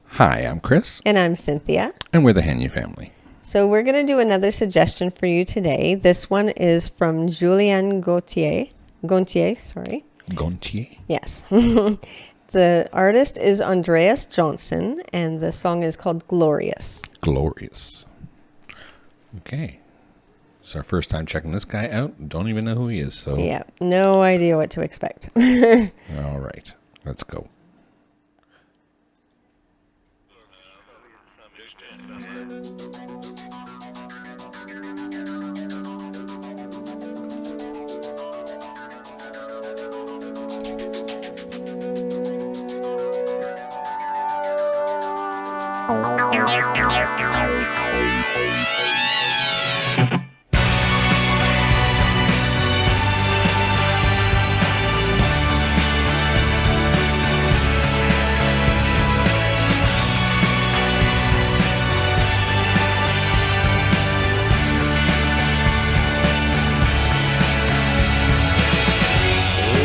Hi, I'm Chris. And I'm Cynthia. And we're the Hanyu family. So we're going to do another suggestion for you today. This one is from Julien Gauthier. Gontier. Yes. The artist is Andreas Johnson, and the song is called Glorious. Glorious. Okay. It's our first time checking this guy out. Don't even know who he is. So yeah, no idea what to expect. All right. Let's go.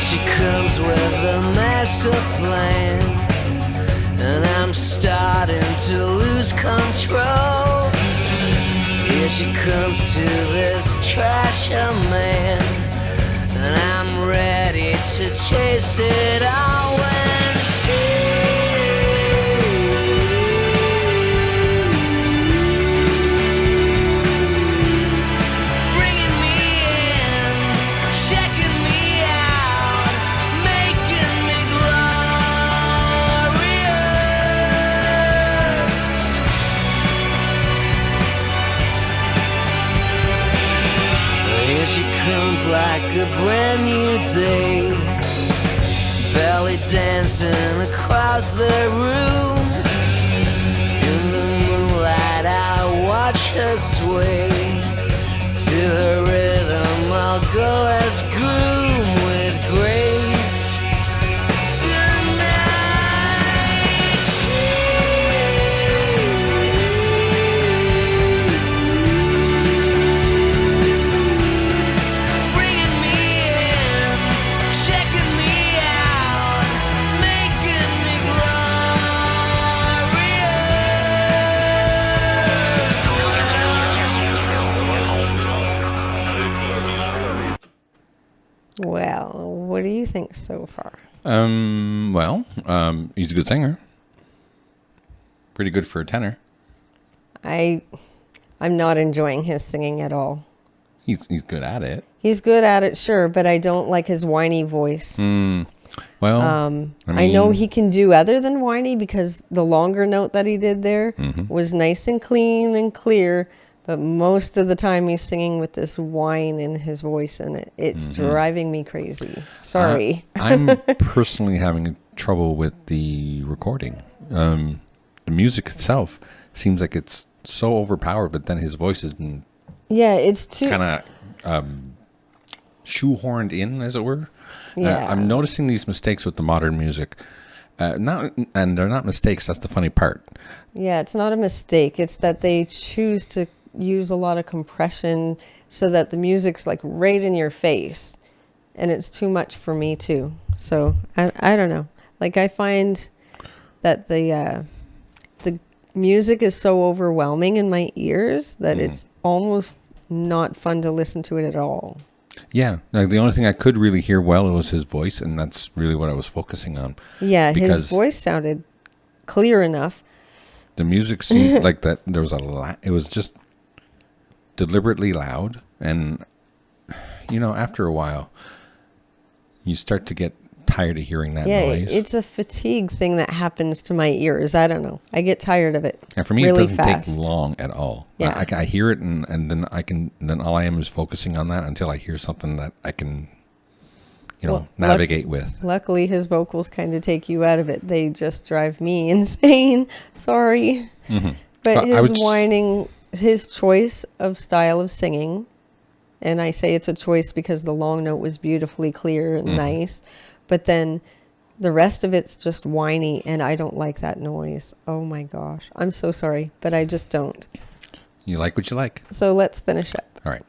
She comes with a master plan, and I'm starting to lose control. Here she comes to this trasher man, and I'm ready to chase it all when she like a brand new day, belly dancing across the room. In the moonlight I watch her sway, to her rhythm I'll go as groom with grace. Well, what do you think so far? He's a good singer. Pretty good for a tenor. I'm not enjoying his singing at all. He's good at it. He's good at it, sure, but I don't like his whiny voice. I know he can do other than whiny, because the longer note that he did there was nice and clean and clear. But most of the time he's singing with this whine in his voice, and it's driving me crazy. Sorry. I'm personally having trouble with the recording. The music itself seems like it's so overpowered, but then his voice has been it's too kind of shoehorned in, as it were. Yeah. I'm noticing these mistakes with the modern music. And they're not mistakes. That's the funny part. Yeah, it's not a mistake. It's that they choose to use a lot of compression so that the music's like right in your face, and it's too much for me too. So I don't know. Like, I find that the music is so overwhelming in my ears that it's almost not fun to listen to it at all. Yeah, like the only thing I could really hear well was his voice, and that's really what I was focusing on. Yeah, his voice sounded clear enough. The music seemed like that there was it was just deliberately loud, and after a while you start to get tired of hearing that noise. Yeah, it's a fatigue thing that happens to my ears. I don't know, I get tired of it. And for me, really it doesn't take long at all. Yeah. I hear it, and then all I am is focusing on that until I hear something that I can navigate with. Luckily his vocals kind of take you out of it. They just drive me insane. Sorry. But his whining, his choice of style of singing, and I say it's a choice because the long note was beautifully clear and nice, but then the rest of it's just whiny, and I don't like that noise. Oh my gosh. I'm so sorry, but I just don't. You like what you like. So let's finish up. All right.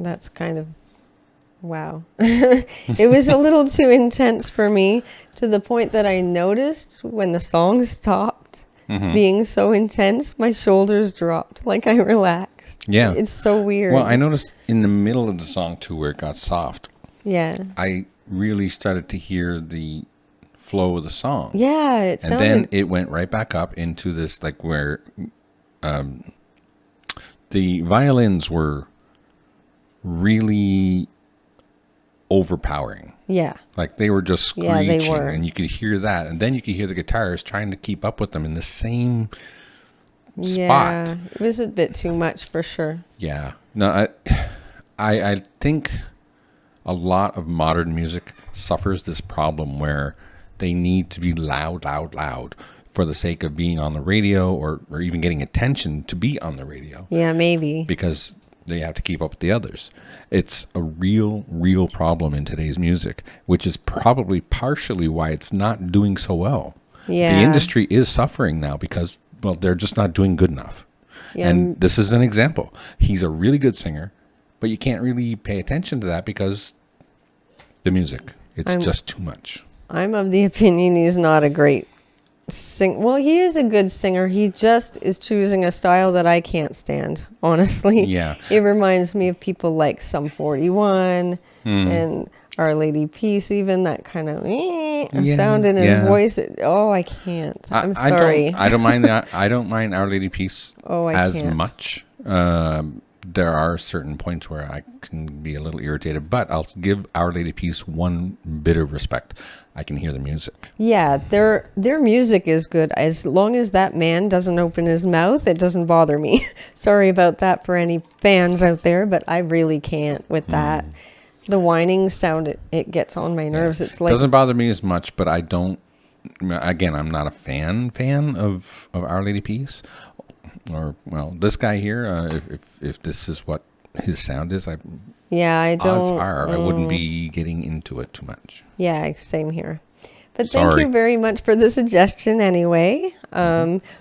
That's kind of, wow. It was a little too intense for me, to the point that I noticed when the song stopped being so intense, my shoulders dropped, like I relaxed. Yeah. It's so weird. Well, I noticed in the middle of the song too, where it got soft, Yeah. I really started to hear the flow of the song. Yeah, it And sounded... then it went right back up into this, like, where the violins were really overpowering. Yeah. Like, they were just Yeah, screeching, they were. and you could hear that. And then you could hear the guitars trying to keep up with them in the same Yeah. spot. It was a bit too much for sure. Yeah. No, I think a lot of modern music suffers this problem where they need to be loud, loud, loud for the sake of being on the radio, or even getting attention to be on the radio, Yeah, maybe. because they have to keep up with the others. It's a real, real problem in today's music, which is probably partially why it's not doing so well. Yeah. The industry is suffering now because, well, they're just not doing good enough. Yeah, And this is an example. He's a really good singer, but you can't really pay attention to that because the music, it's just too much. I'm of the opinion he's not a great well, he is a good singer. He just is choosing a style that I can't stand, honestly. Yeah. It reminds me of people like Sum 41 and Our Lady Peace, even that kind of sound in his voice. I can't. I'm sorry. I don't mind that. I don't mind Our Lady Peace as can't. much. There are certain points where I can be a little irritated, but I'll give Our Lady Peace one bit of respect. I can hear the music. Yeah, their music is good. As long as that man doesn't open his mouth, it doesn't bother me. Sorry about that for any fans out there, but I really can't with that. The whining sound, it gets on my nerves. It's like... Doesn't bother me as much, but I don't... Again, I'm not a fan of Our Lady Peace. Or, well, this guy here, if this is what his sound is, I don't... Odds are I wouldn't be getting into it too much. Yeah, same here. But thank you very much for the suggestion anyway.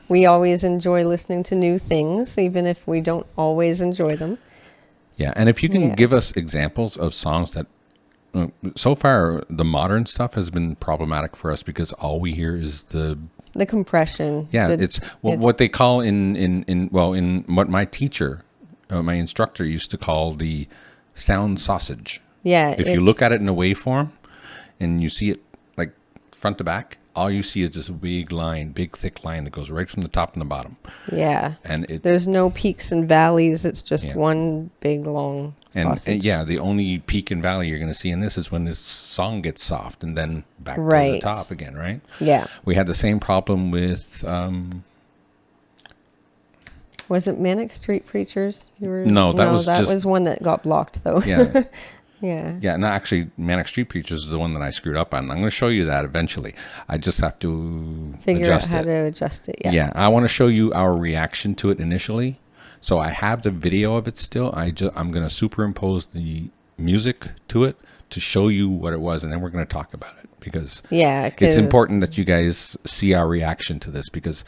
We always enjoy listening to new things, even if we don't always enjoy them. Yeah, and if you can give us examples of songs that... so far, the modern stuff has been problematic for us because all we hear is the compression. Yeah, it's what they call in what my teacher, my instructor used to call the sound sausage. Yeah. If you look at it in a waveform and you see it like front to back, all you see is this big line, big thick line that goes right from the top and the bottom. Yeah. And there's no peaks and valleys. It's just one big long sausage. And yeah, the only peak and valley you're going to see in this is when this song gets soft and then back to the top again, right? Yeah. We had the same problem with... was it Manic Street Preachers? No, that was one that got blocked though. Yeah. Yeah. Yeah, no, actually, Manic Street Preachers is the one that I screwed up on. I'm going to show you that eventually. I just have to figure out how to adjust it. Yeah. Yeah, I want to show you our reaction to it initially. So I have the video of it still. I'm going to superimpose the music to it to show you what it was, and then we're going to talk about it, because Yeah, it's 'cause- important that you guys see our reaction to this, because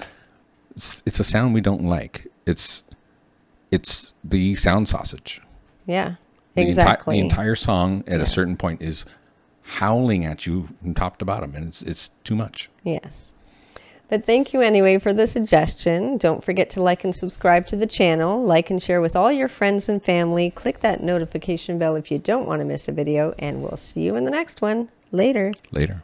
it's a sound we don't like. It's the sound sausage. Yeah, The exactly. the entire song at a certain point is howling at you from top to bottom, and it's too much. Yes. But thank you anyway for the suggestion. Don't forget to like and subscribe to the channel. Like and share with all your friends and family. Click that notification bell if you don't want to miss a video. And we'll see you in the next one. Later. Later.